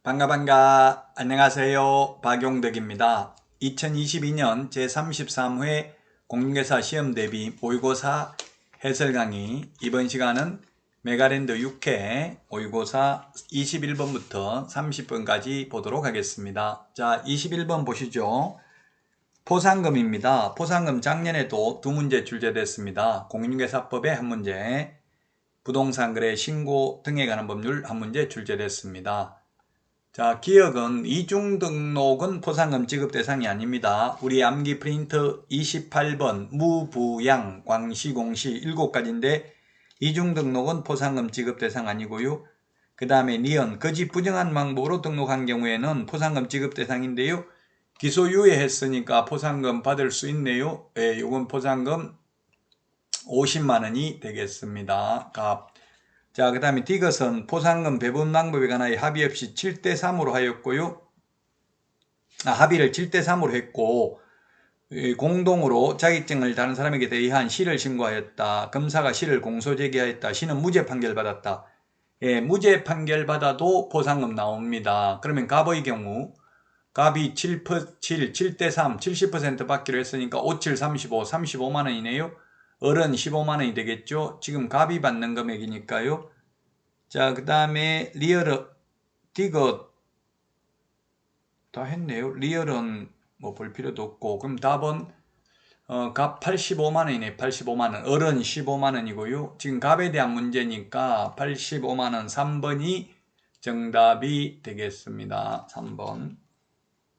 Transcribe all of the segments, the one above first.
반가 안녕하세요. 박용덕입니다. 2022년 제33회 공인중개사 시험대비 모의고사 해설 강의, 이번 시간은 메가랜드 6회 모의고사 21번부터 30번까지 보도록 하겠습니다. 자, 21번 보시죠. 포상금입니다. 포상금 작년에도 두 문제 출제됐습니다. 공인중개사법의 한 문제, 부동산 거래 신고 등에 관한 법률 한 문제 출제됐습니다. 자, 기억은 이중 등록은 포상금 지급 대상이 아닙니다. 우리 암기 프린트 28번 무부양 광시공시 7가지인데 이중 등록은 포상금 지급 대상 아니고요. 그 다음에 니은 거짓 부정한 방법으로 등록한 경우에는 포상금 지급 대상인데요. 기소유예했으니까 포상금 받을 수 있네요. 예, 요건 포상금 50만원이 되겠습니다. 값. 자, 그 다음에 디귿은 포상금 배분 방법에 관하여 합의 없이 7대3으로 하였고요. 합의를 7대3으로 했고, 공동으로 자격증을 다른 사람에게 대의한 시를 신고하였다. 검사가 시를 공소 제기하였다. 시는 무죄 판결받았다. 예, 무죄 판결받아도 포상금 나옵니다. 그러면 갑의 경우 갑이 7대3 70% 받기로 했으니까 5, 7, 35 35만원이네요. 을은 15만원이 되겠죠. 지금 갑이 받는 금액이니까요. 자, 그 다음에 리얼, 디귿 다 했네요. 리얼은 뭐 볼 필요도 없고, 그럼 답은 갑 85만원이네. 85만원. 을은 15만원이고요. 지금 갑에 대한 문제니까 85만원 3번이 정답이 되겠습니다. 3번.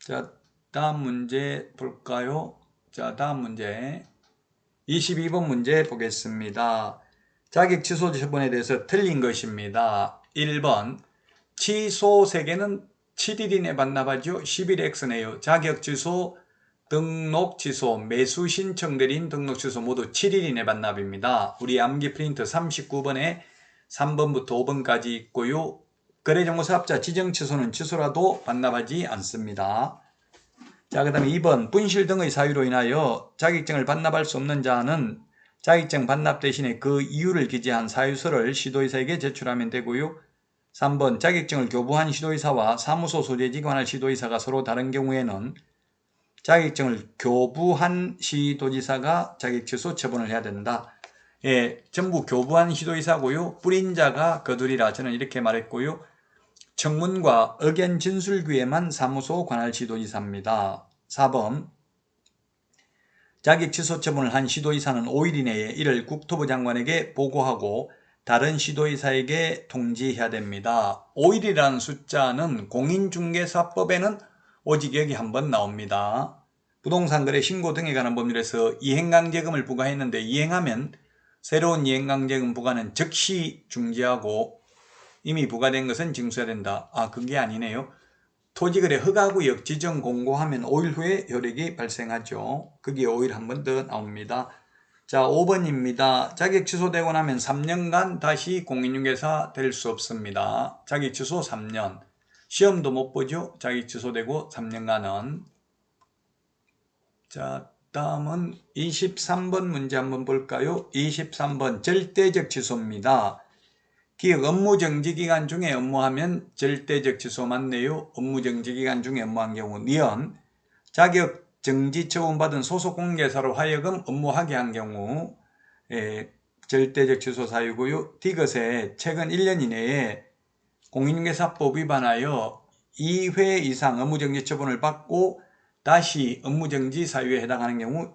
자, 다음 문제 볼까요? 자, 다음 문제 22번 문제 보겠습니다. 자격 취소 처분에 대해서 틀린 것입니다. 1번 취소 세계는 7일 이내 반납하죠. 11X네요. 자격 취소, 등록 취소, 매수 신청 드린 등록 취소 모두 7일 이내 반납입니다. 우리 암기 프린트 39번에 3번부터 5번까지 있고요. 거래정보사업자 지정 취소는 취소라도 반납하지 않습니다. 자, 그 다음에 2번 분실 등의 사유로 인하여 자격증을 반납할 수 없는 자는 자격증 반납 대신에 그 이유를 기재한 사유서를 시도의사에게 제출하면 되고요. 3번 자격증을 교부한 시도의사와 사무소 소재지 관할 시도의사가 서로 다른 경우에는 자격증을 교부한 시도지사가 자격취소 처분을 해야 된다. 예, 전부 교부한 시도의사고요. 뿌린 자가 거두리라 저는 이렇게 말했고요. 청문과 의견 진술 기회만 사무소 관할 시도지사입니다. 4번 자격 취소 처분을 한 시도이사는 5일 이내에 이를 국토부 장관에게 보고하고 다른 시도이사에게 통지해야 됩니다. 5일이라는 숫자는 공인중개사법에는 오직 여기 한번 나옵니다. 부동산 거래 신고 등에 관한 법률에서 이행강제금을 부과했는데 이행하면 새로운 이행강제금 부과는 즉시 중지하고 이미 부과된 것은 징수해야 된다. 아, 그게 아니네요. 토지거래 허가구역 지정 공고하면 5일 후에 효력이 발생하죠. 그게 5일 한 번 더 나옵니다. 자, 5번입니다. 자격 취소되고 나면 3년간 다시 공인중개사 될 수 없습니다. 자격 취소 3년. 시험도 못 보죠. 자격 취소되고 3년간은. 자, 다음은 23번 문제 한번 볼까요? 23번 절대적 취소입니다. 기억 업무정지기간 중에 업무하면 절대적 취소 맞네요. 업무정지기간 중에 업무한 경우. 니은 자격 정지 처분받은 소속 공개사로 하여금 업무하게 한 경우 절대적 취소 사유고요. 디귿에 최근 1년 이내에 공인중개사법 위반하여 2회 이상 업무정지 처분을 받고 다시 업무정지 사유에 해당하는 경우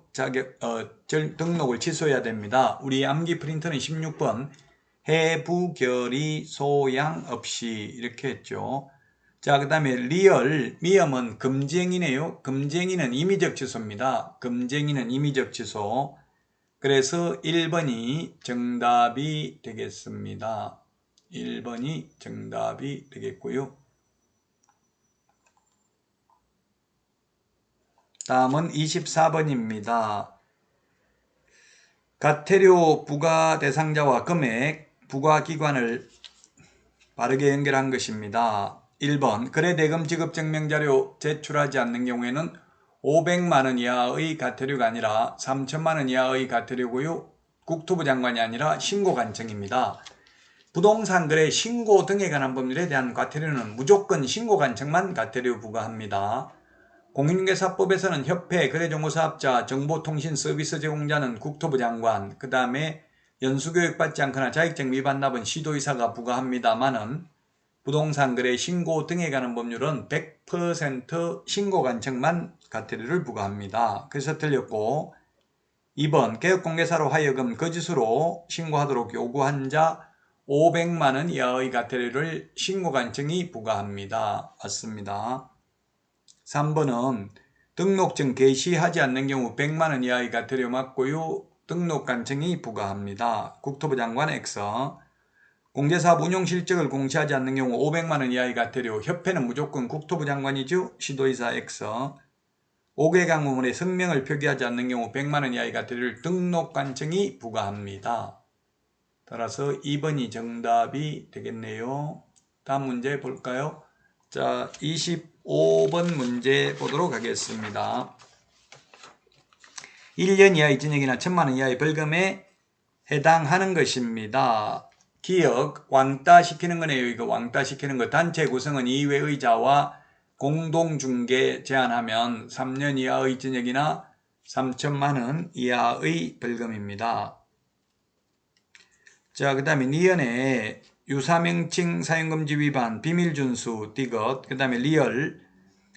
등록을 취소해야 됩니다. 우리 암기 프린터는 16번 해부결의 소양 없이 이렇게 했죠. 자, 그 다음에 리얼, 미음은 금쟁이네요. 금쟁이는 임의적 취소입니다. 금쟁이는 임의적 취소. 그래서 1번이 정답이 되겠습니다. 1번이 정답이 되겠고요. 다음은 24번입니다. 가태료 부과 대상자와 금액, 부과기관을 바르게 연결한 것입니다. 1번 거래대금 지급증명자료 제출하지 않는 경우에는 500만원 이하의 가태료가 아니라 3천만원 이하의 가태료고요. 국토부 장관이 아니라 신고관청입니다. 부동산 거래 신고 등에 관한 법률에 대한 과태료는 무조건 신고 관청만 과태료 부과합니다. 공인중개사법에서는 협회, 거래정보사업자, 정보통신 서비스 제공자는 국토부 장관, 그 다음에 연수교육받지 않거나 자격증 위반 납은 시도의사가 부과합니다만은 부동산 거래 신고 등에 관한 법률은 100% 신고 관청만 과태료를 부과합니다. 그래서 틀렸고 2번 개업공개사로 하여금 거짓으로 신고하도록 요구한 자 500만원 이하의 과태료를 신고관청이 부과합니다. 맞습니다. 3번은 등록증 게시하지 않는 경우 100만원 이하의 과태료 맞고요. 등록관청이 부과합니다. 국토부 장관 X. 공제사업 운용 실적을 공시하지 않는 경우 500만원 이하의 과태료, 협회는 무조건 국토부 장관이죠. 시도의사 X. 5개 강부문에 성명을 표기하지 않는 경우 100만원 이하의 과태료를 등록관청이 부과합니다. 따라서 2번이 정답이 되겠네요. 다음 문제 볼까요? 자, 25번 문제 보도록 하겠습니다. 1년 이하의 징역이나 1000만원 이하의 벌금에 해당하는 것입니다. 기억, 왕따 시키는 거네요. 이거 왕따 시키는 거. 단체 구성은 2회 의자와 공동중개 제한하면 3년 이하의 징역이나 3천만원 이하의 벌금입니다. 자, 그 다음에 니은에 유사명칭 사용금지 위반, 비밀준수, 디귿, 그 다음에 리얼,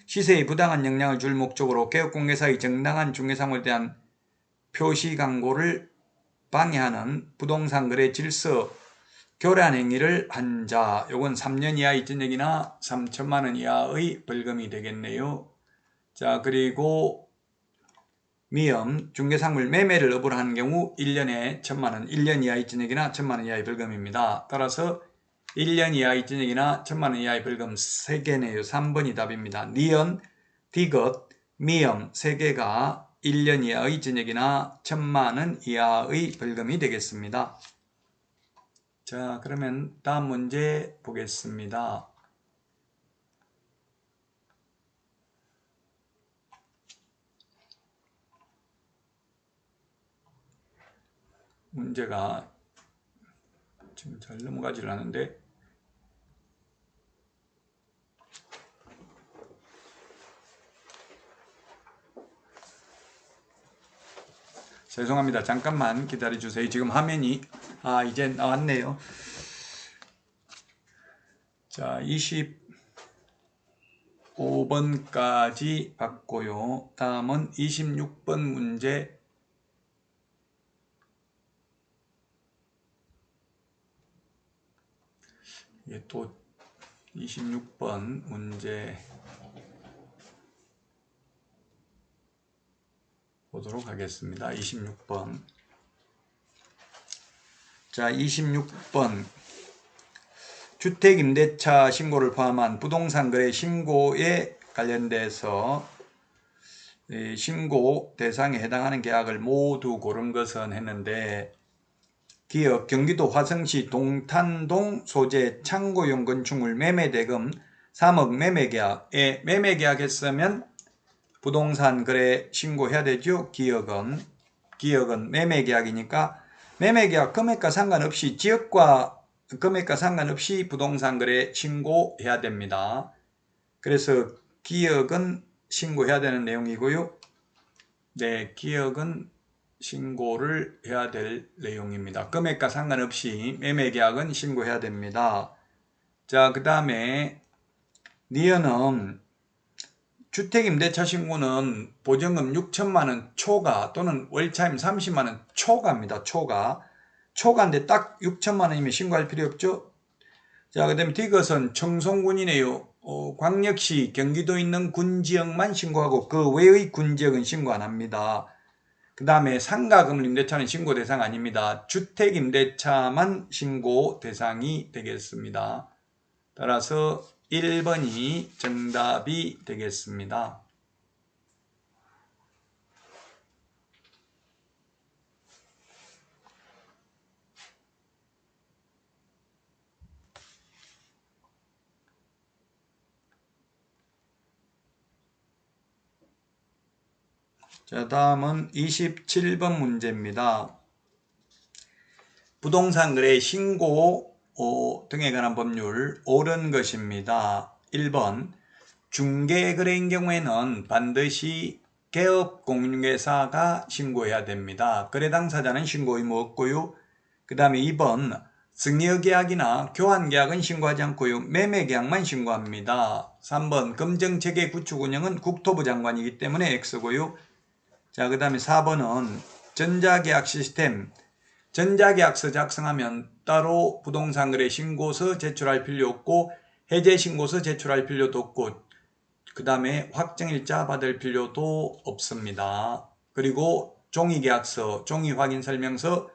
시세에 부당한 영향을 줄 목적으로 개업공개사의 정당한 중개사물에 대한 표시 광고를 방해하는 부동산 거래 질서 교란 행위를 한 자, 요건 3년 이하의 징역이나 3천만원 이하의 벌금이 되겠네요. 자, 그리고 미음, 중개상물 매매를 업으로 하는 경우 1년에 1000만원, 1년 이하의 징역이나 1000만원 이하의 벌금입니다. 따라서 1년 이하의 징역이나 1000만원 이하의 벌금 3개네요. 3번이 답입니다. 니은, 디귿, 미음 3개가 1년 이하의 징역이나 1000만원 이하의 벌금이 되겠습니다. 자, 그러면 다음 문제 보겠습니다. 문제가 지금 잘 넘어가지를 않는데 죄송합니다. 잠깐만 기다려주세요. 지금 화면이 이제 나왔네요. 자, 25번까지 봤고요. 다음은 26번 문제. 이게 또 26번 문제 보도록 하겠습니다. 26번. 자, 26번. 주택임대차 신고를 포함한 부동산 거래 신고에 관련돼서 신고 대상에 해당하는 계약을 모두 고른 것은 했는데 기업 경기도 화성시 동탄동 소재 창고용 건축물 매매대금 3억 매매계약에 매매계약했으면 부동산 거래 신고해야 되죠. 기업은 매매계약이니까 매매계약 금액과 상관없이 지역과 금액과 상관없이 부동산 거래 신고해야 됩니다. 그래서 기업은 신고해야 되는 내용이고요. 네, 기업은 신고를 해야 될 내용입니다. 금액과 상관없이 매매계약은 신고해야 됩니다. 자, 그 다음에 니은은 주택임대차 신고는 보증금 6천만원 초과 또는 월차임 30만원 초과입니다. 초과인데 딱 6천만원이면 신고할 필요 없죠. 자, 그 다음에 디귿은 청송군이네요. 광역시 경기도 있는 군지역만 신고하고 그 외의 군지역은 신고 안 합니다. 그 다음에 상가건물 임대차는 신고 대상 아닙니다. 주택임대차만 신고 대상이 되겠습니다. 따라서 1번이 정답이 되겠습니다. 자, 다음은 27번 문제입니다. 부동산 거래 신고 등에 관한 법률 옳은 것입니다. 1번 중개거래인 경우에는 반드시 개업공인중개사가 신고해야 됩니다. 거래 당사자는 신고 의무 없고요. 그 다음에 2번 승여계약이나 교환계약은 신고하지 않고요. 매매계약만 신고합니다. 3번 검정체계 구축 운영은 국토부 장관이기 때문에 X고요. 자, 그 다음에 4번은 전자계약 시스템. 전자계약서 작성하면 따로 부동산거래 신고서 제출할 필요 없고 해제 신고서 제출할 필요도 없고 그 다음에 확정일자 받을 필요도 없습니다. 그리고 종이계약서, 종이확인설명서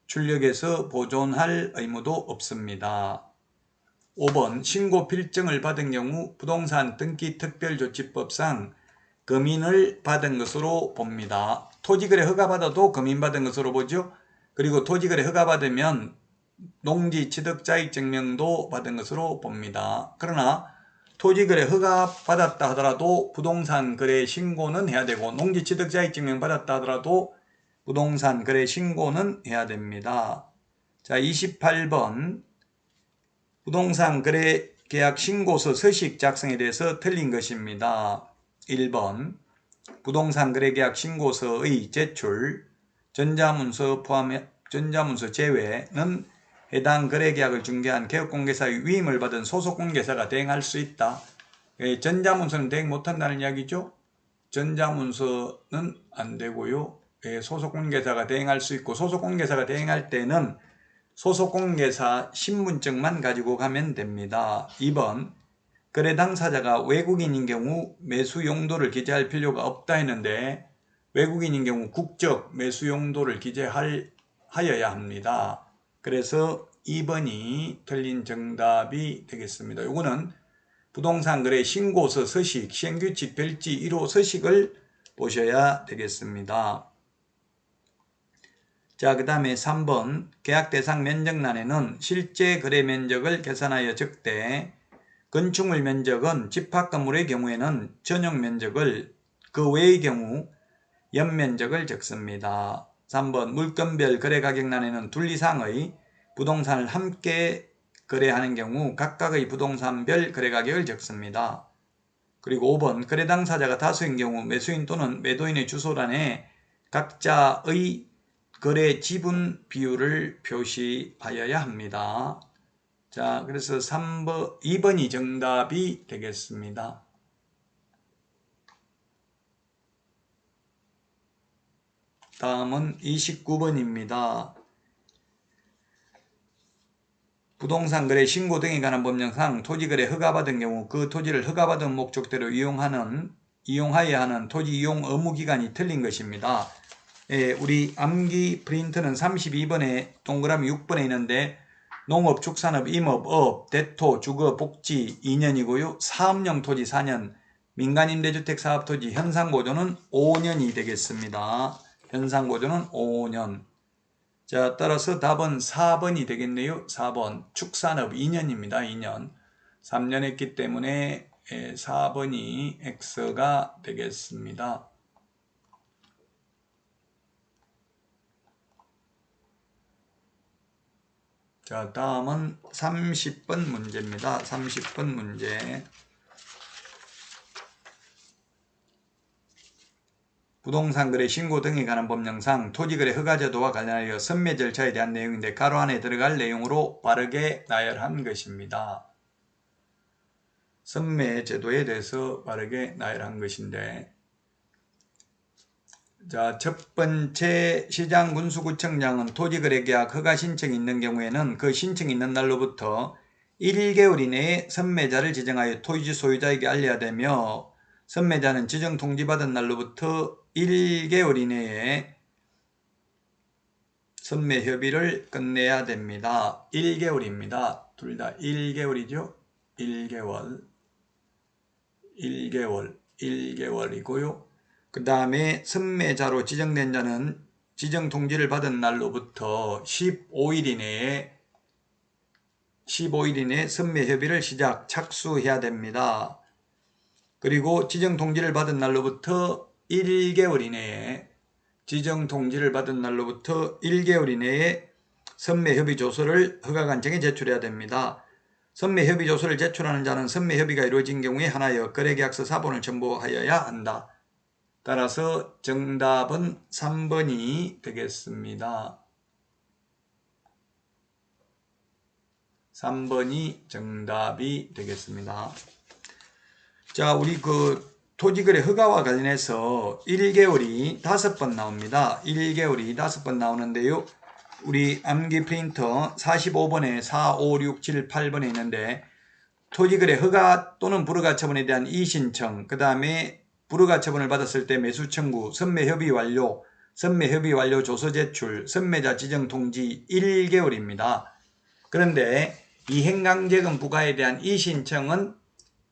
출력해서 보존할 의무도 없습니다. 5번 신고 필증을 받은 경우 부동산 등기특별조치법상 금인을 받은 것으로 봅니다. 토지거래 허가받아도 금인받은 것으로 보죠. 그리고 토지거래 허가받으면 농지취득자익증명도 받은 것으로 봅니다. 그러나 토지거래 허가받았다 하더라도 부동산 거래 신고는 해야 되고 농지취득자익증명 받았다 하더라도 부동산 거래 신고는 해야 됩니다. 자, 28번 부동산 거래 계약 신고서 서식 작성에 대해서 틀린 것입니다. 1번 부동산 거래 계약 신고서의 제출, 전자문서 제외는 해당 거래계약을 중개한 개업공개사의 위임을 받은 소속공개사가 대행할 수 있다. 전자문서는 대행 못한다는 이야기죠. 전자문서는 안 되고요. 소속공개사가 대행할 수 있고 소속공개사가 대행할 때는 소속공개사 신분증만 가지고 가면 됩니다. 2번 거래 당사자가 외국인인 경우 매수 용도를 기재할 필요가 없다 했는데 외국인인 경우 국적 매수 용도를 기재하여야 합니다. 그래서 2번이 틀린 정답이 되겠습니다. 이거는 부동산 거래 신고서 서식, 시행규칙 별지 1호 서식을 보셔야 되겠습니다. 자, 그 다음에 3번 계약 대상 면적란에는 실제 거래 면적을 계산하여 적되 건축물 면적은 집합 건물의 경우에는 전용 면적을, 그 외의 경우 연면적을 적습니다. 3번 물건별 거래가격란에는 둘 이상의 부동산을 함께 거래하는 경우 각각의 부동산별 거래가격을 적습니다. 그리고 5번 거래 당사자가 다수인 경우 매수인 또는 매도인의 주소란에 각자의 거래 지분 비율을 표시하여야 합니다. 자, 그래서 2번이 정답이 되겠습니다. 다음은 29번입니다. 부동산 거래 신고 등에 관한 법령상 토지거래 허가받은 경우 그 토지를 허가받은 목적대로 이용하여야 하는 토지 이용 의무기간이 틀린 것입니다. 우리 암기 프린트는 32번에 동그라미 6번에 있는데 농업, 축산업, 임업, 업, 대토, 주거, 복지 2년이고요. 사업용 토지 4년, 민간임대주택 사업토지 현상보존은 5년이 되겠습니다. 현상보존은 5년. 자, 따라서 답은 4번이 되겠네요. 4번 축산업 2년입니다. 2년. 3년 했기 때문에 4번이 X가 되겠습니다. 자, 다음은 30번 문제입니다. 30번 문제. 부동산 거래 신고 등에 관한 법령상 토지거래 허가제도와 관련하여 선매 절차에 대한 내용인데 가로 안에 들어갈 내용으로 바르게 나열한 것입니다. 선매 제도에 대해서 바르게 나열한 것인데, 자, 첫 번째 시장군수구청장은 토지거래계약 허가 신청이 있는 경우에는 그 신청이 있는 날로부터 1개월 이내에 선매자를 지정하여 토지 소유자에게 알려야 되며 선매자는 지정 통지받은 날로부터 1개월 이내에 선매 협의를 끝내야 됩니다. 1개월입니다. 둘 다 1개월이죠. 1개월이고요. 그 다음에 선매자로 지정된 자는 지정 통지를 받은 날로부터 15일 이내에 선매 협의를 착수해야 됩니다. 그리고 지정 통지를 받은 날로부터 1개월 이내에 선매협의조서를 허가관청에 제출해야 됩니다. 선매협의조서를 제출하는 자는 선매협의가 이루어진 경우에 하나여 거래계약서 사본을 첨부하여야 한다. 따라서 정답은 3번이 되겠습니다. 3번이 정답이 되겠습니다. 자, 우리 토지거래 허가와 관련해서 1개월이 5번 나옵니다. 1개월이 5번 나오는데요. 우리 암기 프린터 45번에 4, 5, 6, 7, 8번에 있는데 토지거래 허가 또는 불허가처분에 대한 이의신청, 그 다음에 불허가처분을 받았을 때 매수청구, 선매협의 완료, 선매협의 완료 조서 제출, 선매자 지정 통지 1개월입니다. 그런데 이행강제금 부과에 대한 이의신청은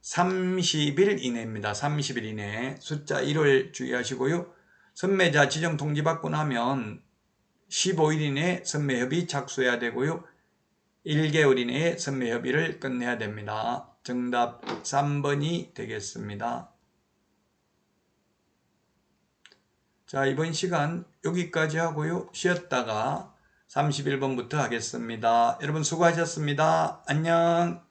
30일 이내입니다. 30일 이내. 숫자 1을 주의하시고요. 선매자 지정 통지 받고 나면 15일 이내에 선매협의 착수해야 되고요. 1개월 이내에 선매협의를 끝내야 됩니다. 정답 3번이 되겠습니다. 자, 이번 시간 여기까지 하고요. 쉬었다가 31번부터 하겠습니다. 여러분 수고하셨습니다. 안녕.